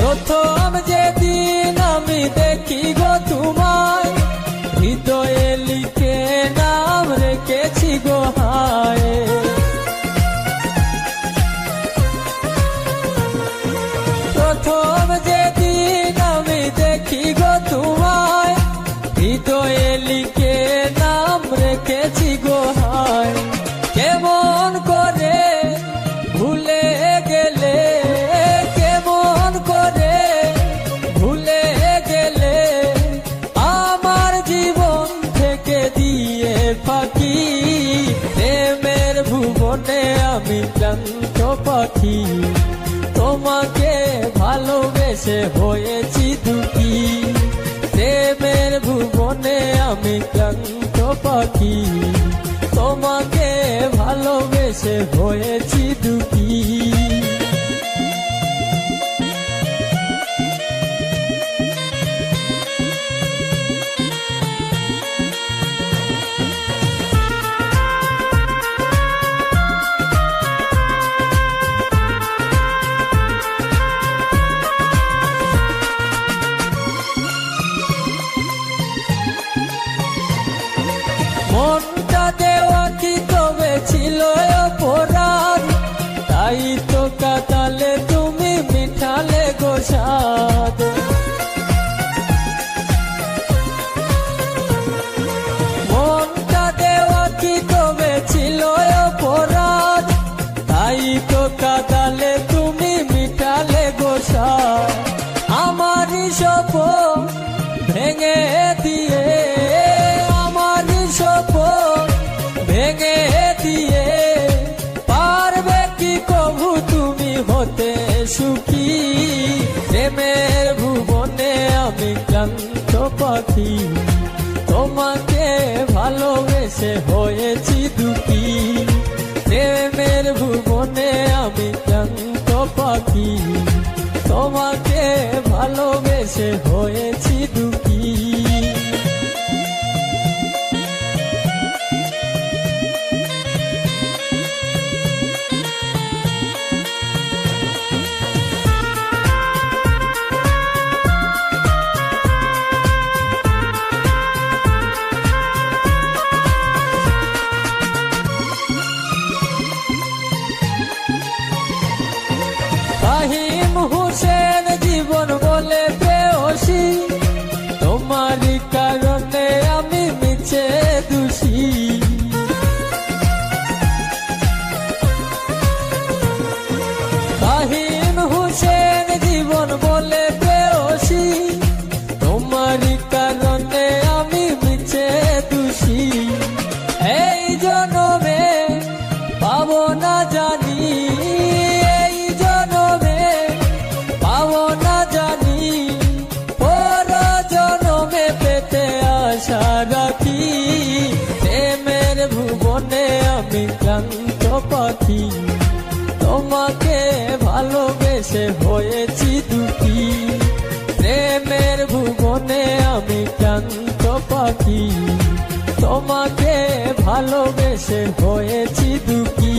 প্রথম যেদিন আমি দেখি গো তোমায়, হৃদয়ে লিখে নাম রেখেছি গো হায়। প্রথম যেদিন আমি দেখি গো তোমায়, হৃদয়ে লিখে নাম রেখেছি গো হায়। কেমন করে ভুলে গেলে, কেমন করে ভুলে গেলে, আমার জীবন থেকে দিয়ে ফাঁকি। প্রেমের ভুবনে আমি ক্লান্ত পাখি, তোমাকে ভালোবেসে হয়েছি দুঃখী। প্রেমের ভুবনে আমি ক্লান্ত পাখি, তোমাকে ভালোবেসে হয়েছি দুঃখী। মনটা দেওয়া কি তবে ছিল অপরাধ, তাই তো কাটালে তুমি মিঠালে গো স্বাদ। মনটা দেওয়া কি তবে ছিল অপরাধ, তাই তো কাটালে তুমি মিঠালে গো স্বাদ। আমারই স্বপ্ন ভেঙে দিয়ে, ভেঙে দিয়ে পারবে কি কভু তুমি হতে সুখী। প্রেমের ভুবনে আমি ক্লান্ত পাখি, তোমাকে ভালোবেসে হয়েছি দুঃখী। প্রেমের ভুবনে আমি ক্লান্ত পাখি, তোমাকে ভালোবেসে হয়েছি দুঃখী। ফাহিম হোসেন জীবন বলে প্রেয়সী, তোমারই কারণে আমি মিছে দোষী। ফাহিম হোসেন জীবন বলে প্রেয়সী, তোমারই কারণে আমি মিছে দোষী। এই জনমে পাবো না জানি, আশা রাখি। প্রেমের ভুবনে আমি ক্লান্ত পাখি, তোমাকে ভালোবেসে হয়েছি দুঃখী। প্রেমের ভুবনে আমি ক্লান্ত পাখি, তোমাকে ভালোবেসে হয়েছি দুঃখী।